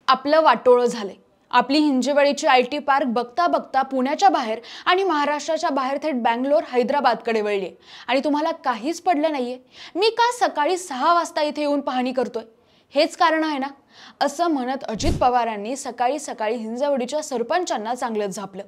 आपलं वाटोळं झालंय। आपली हिंजेवाडीची आयटी पार्क बघता बघता पुण्याच्या बाहेर आणि महाराष्ट्राच्या बाहेर थेट बंगलोर हैदराबादकडे वळली आणि तुम्हाला काहीच पडलं नाहीये। मी का सकाळी 6 वाजता इथे येऊन पाहणी करतोय? हेच कारण आहे ना, असं म्हणत अजित पवारांनी सकाळी सकाळी हिंजेवाडीच्या सरपंचांना चांगलंच झापलं।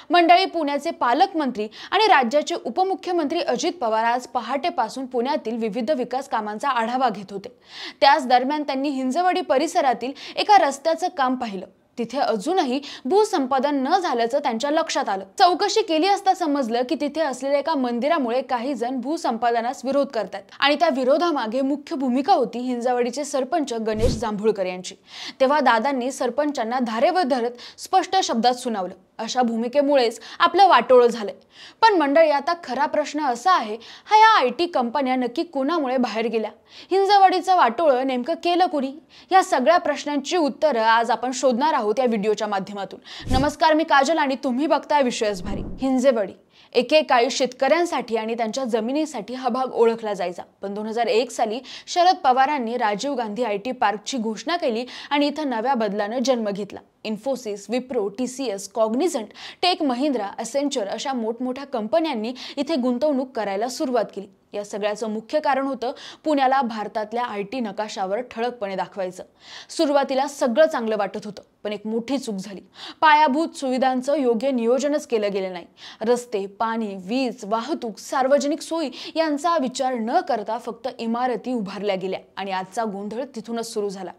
मंडळी, पुण्याचे पालकमंत्री आणि राज्याचे उपमुख्यमंत्री अजित पवार आज पहाटेपासून पुण्यातील विविध विकास कामांचा आढावा घेत होते। त्याच दरम्यान त्यांनी हिंजेवाडी परिसरातील एका रस्त्याचं काम पाहिलं। तिथे अजूनही भूसंपादन न झाल्याचं त्यांच्या लक्षात आलं। चौकशी केली असता समजलं की तिथे असलेल्या एका मंदिरामुळे काही जण भूसंपादनास विरोध करतात आणि त्या विरोधामागे मुख्य भूमिका होती हिंजेवाडीचे सरपंच गणेश जांभूळकर यांची। तेव्हा दादांनी सरपंचांना धारेवर धरत स्पष्ट शब्दात सुनावलं, अशा भूमिकेमुळेच आपलं वाटोळं झालंय। पण मंडळी, आता खरा प्रश्न असा आहे, या आयटी कंपन्या नक्की कोणामुळे बाहेर गेल्या? हिंजेवाडीचं वाटोळं नेमकं केलं कुणी? या सगळ्या प्रश्नांची उत्तरं आज आपण शोधणार आहोत या व्हिडिओच्या माध्यमातून। नमस्कार, मी काजल आणि तुम्ही बघताय विश्वास भारी। हिंजेवाडी एकेकाळी शेतकऱ्यांसाठी आणि त्यांच्या जमिनीसाठी हा भाग ओळखला जायचा, पण 2001 साली शरद पवारांनी राजीव गांधी आयटी पार्कची घोषणा केली आणि इथं नव्या बदलानं जन्म घेतला। Infosys, Wipro, TCS, Cognizant, Tech Mahindra, Accenture अशा मोठमोठ्या कंपन्यांनी इथे गुंतवणूक करायला सुरुवात केली। या सगळ्याचं मुख्य कारण होतं पुण्याला भारतातल्या आयटी नकाशावर ठळकपणे दाखवायचं। सुरुवातीला सगळं चांगलं वाटत होतं, पण एक मोठी चूक झाली। पायाभूत सुविधांचं योग्य नियोजनच केलं गेलं नाही। रस्ते, पाणी, वीज, वाहतूक, सार्वजनिक सोयी यांचा विचार न करता फक्त इमारती उभारल्या गेल्या आणि आजचा गोंधळ तिथूनच सुरू झाला।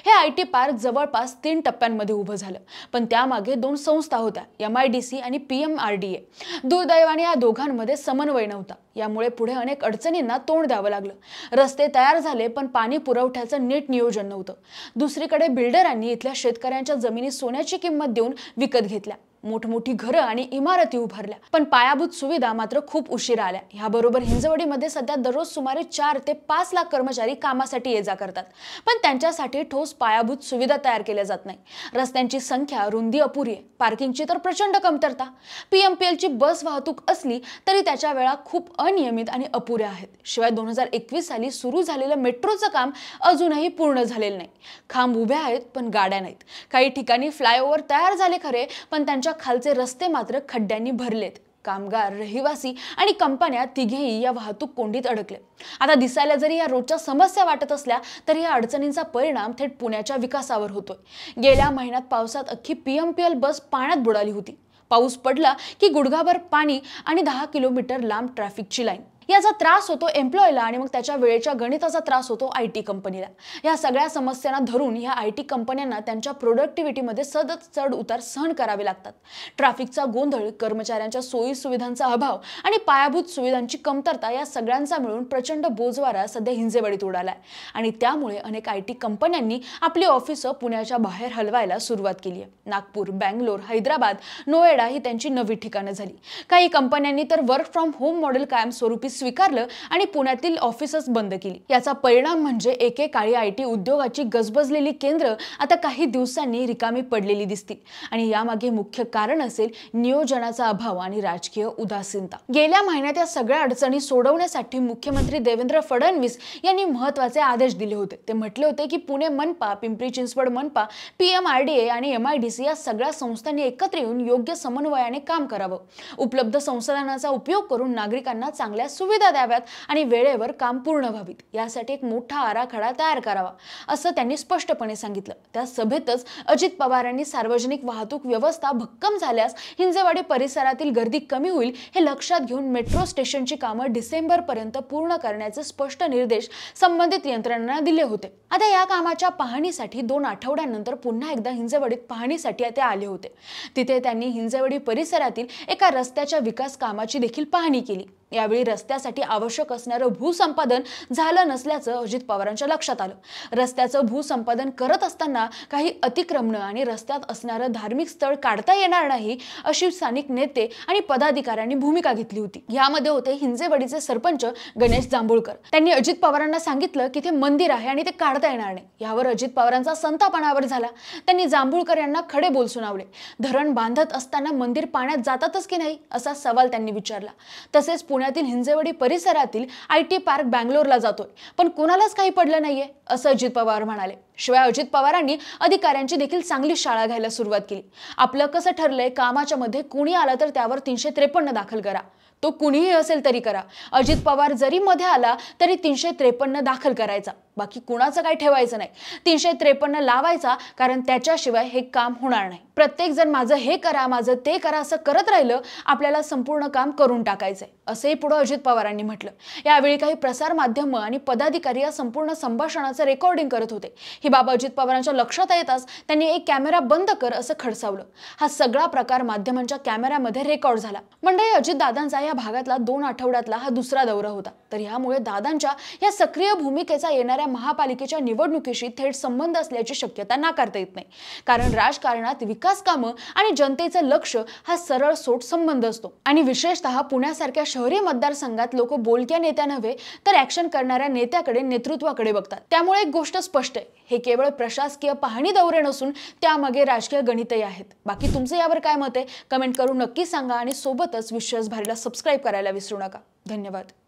हे आयटी पार्क जवळपास 3 टप्प्यांमध्ये उभं झालं, पण त्यामागे 2 संस्था होत्या, MIDC आणि PMRDA। दुर्दैवाने या दोघांमध्ये समन्वय नव्हता, यामुळे पुढे अनेक अडचणींना तोंड द्यावं लागलं। रस्ते तयार झाले, पण पाणी पुरवठ्याचं नीट नियोजन नव्हतं। दुसरीकडे बिल्डरांनी इथल्या शेतकऱ्यांच्या जमिनी सोन्याची किंमत देऊन विकत घेतल्या। मोठमोठी घरं आणि इमारती उभारल्या, पण पायाभूत सुविधा मात्र खूप उशिरा आल्या। ह्याबरोबर हिंजेवाडीमध्ये सध्या दररोज सुमारे 4 ते 5 लाख कर्मचारी कामासाठी ये जा करतात, पण त्यांच्यासाठी ठोस पायाभूत सुविधा तयार केल्या जात नाही। रस्त्यांची संख्या, रुंदी अपुरी आहे, पार्किंगची तर प्रचंड कमतरता। PMPLची बस वाहतूक असली तरी त्याच्या वेळा खूप अनियमित आणि अपुऱ्या आहेत। शिवाय 2021 साली सुरू झालेलं मेट्रोचं काम अजूनही पूर्ण झालेलं नाही। खांब उभे आहेत, पण गाड्या नाहीत। काही ठिकाणी फ्लायओव्हर तयार झाले खरे, पण त्यांच्या खालचे रस्ते मात्र खड्ड्यांनी भरलेत। कामगार, रहिवासी आणि कंपन्या तिघेही या वाहतूक कोंडीत अडकले। आता दिसायला जरी या रोजच्या समस्या वाटत असल्या तरी या अडचणींचा परिणाम थेट पुण्याच्या विकासावर होतोय। गेल्या महिन्यात पावसात अख्खी PMPL बस पाण्यात बुडाली होती। पाऊस पडला की गुडघाभर पाणी आणि 10 किलोमीटर लांब ट्रॅफिकची लाईन। याचा त्रास होतो एम्प्लॉयला आणि मग त्याच्या वेळेच्या गणिताचा त्रास होतो आयटी कंपनीला। या सगळ्या समस्यांना धरून ह्या आयटी कंपन्यांना त्यांच्या प्रोडक्टिव्हिटीमध्ये सतत चढ उतार सहन करावे लागतात। ट्रॅफिकचा गोंधळ, कर्मचाऱ्यांच्या सोयी सुविधांचा अभाव आणि पायाभूत सुविधांची कमतरता या सगळ्यांचा मिळून प्रचंड बोजवारा सध्या हिंजेवाडीत उडालाय आणि त्यामुळे अनेक आयटी कंपन्यांनी आपली ऑफिसं पुण्याच्या बाहेर हलवायला सुरुवात केली आहे। नागपूर, बंगलोर, हैदराबाद, नोएडा ही त्यांची नवी ठिकाणं झाली। काही कंपन्यांनी तर वर्क फ्रॉम होम मॉडेल कायमस्वरूपी स्वीकारलं आणि पुण्यातील ऑफिसच बंद केली। याचा परिणाम म्हणजे एकेकाळी आयटी उद्योगाची गजबजलेली केंद्र आता काही दिवसांनी रिकामी पडलेली दिसतील आणि यामागे मुख्य कारण असेल नियोजनाचा अभाव आणि राजकीय उदासीनता। गेल्या महिन्यात या सगळ्या अडचणी सोडवण्यासाठी मुख्यमंत्री देवेंद्र फडणवीस यांनी महत्त्वाचे आदेश दिले होते। ते म्हटले होते की पुणे मनपा, पिंपरी चिंचवड मनपा, PMRDA आणि MIDC या सगळ्या संस्थांनी एकत्र येऊन योग्य समन्वयाने काम करावं। उपलब्ध संसाधनांचा उपयोग करून नागरिकांना चांगल्या सुविधा द्याव्यात आणि वेळेवर काम पूर्ण व्हावीत, यासाठी एक मोठा आराखडा तयार करावा, असं त्यांनी स्पष्टपणे सांगितलं। त्या सभेतच अजित पवारांनी सार्वजनिक वाहतूक व्यवस्था भक्कम झाल्यास हिंजेवाडी परिसरातील गर्दी कमी होईल हे लक्षात घेऊन मेट्रो स्टेशनची कामं डिसेंबरपर्यंत पूर्ण करण्याचे स्पष्ट निर्देश संबंधित यंत्रणांना दिले होते। आता या कामाच्या पाहणीसाठी 2 आठवड्यांनंतर पुन्हा एकदा हिंजेवाडीत पाहणीसाठी ते आले होते। तिथे त्यांनी हिंजेवाडी परिसरातील एका रस्त्याच्या विकास कामाची देखील पाहणी केली। यावेळी रस्त्यासाठी आवश्यक असणारं भूसंपादन झालं नसल्याचं अजित पवारांच्या लक्षात आलं। रस्त्याचं भूसंपादन करत असताना काही अतिक्रमण आणि रस्त्यात असणारं धार्मिक स्थळ काढता येणार नाही अशी स्थानिक नेते आणि पदाधिकाऱ्यांनी भूमिका घेतली होती। यामध्ये होते हिंजेवाडीचे सरपंच गणेश जांभूळकर। त्यांनी अजित पवारांना सांगितलं की ते मंदिर आहे आणि ते काढता येणार नाही। यावर अजित पवारांचा संताप अनावर झाला। त्यांनी जांभूळकर यांना खडे बोल सुनावले। धरण बांधत असताना मंदिर पाण्यात जातातच की नाही असा सवाल त्यांनी विचारला। तसेच पुण्यात पुण्यातील हिंजेवाडी परिसरातील IT पार्क बँगलोरला जातोय, पण कुणालाच काही पडलं नाहीये असं अजित पवार म्हणाले. शिवाय अजित पवारांनी अधिकाऱ्यांची देखील चांगली शाळा घ्यायला सुरुवात केली. आपलं कसं ठरलंय, कामाच्या मध्ये कुणी आलं तर त्यावर 353 दाखल करा. तो कुणीही असेल तरी करा. अजित पवार जरी मध्ये आला तरी 353 दाखल करायचा. बाकी कुणाचं काही ठेवायचं नाही. 353 लावायचा, कारण त्याच्याशिवाय हे काम होणार नाही. प्रत्येक जण माझं हे करा, माझं ते करा असं करत राहिलं, आपल्याला संपूर्ण काम करून टाकायचंय असंही पुढे अजित पवारांनी म्हटलं. यावेळी काही प्रसार माध्यम आणि पदाधिकारी या संपूर्ण संभाषणाचं रेकॉर्डिंग करत होते. ही बाब अजित पवारांच्या लक्षात येताच त्यांनी एक कॅमेरा बंद कर असं खडसावलं. हा सगळा प्रकार माध्यमांच्या कॅमेऱ्यामध्ये रेकॉर्ड झाला. मंडळी, अजित दादांचा या भागातला 2 आठवड्यातला हा दुसरा दौरा होता. तर यामुळे दादांच्या या सक्रिय भूमिकेचा येणाऱ्या महापालिकेच्या निवडणुकीशी थेट संबंध असल्याची शक्यता नाकारता येत नाही. कारण राजकारणात विकास कामं आणि जनतेचं लक्ष हा सरळ सोट संबंध असतो. आणि विशेषतः पुण्यासारख्या शहरी मतदारसंघात लोक बोलक्या नेत्या नव्हे तर ऍक्शन करणाऱ्या नेत्याकडे, नेतृत्वाकडे बघतात. त्यामुळे एक गोष्ट स्पष्ट आहे, हे केवळ प्रशासकीय पाहणी दौरे नसून त्यामागे राजकीय गणितही आहेत. बाकी तुमचं यावर काय मत आहे, कमेंट करून नक्की सांगा आणि सोबतच विश्वास भारीला सबस्क्राईब करायला विसरू नका. धन्यवाद.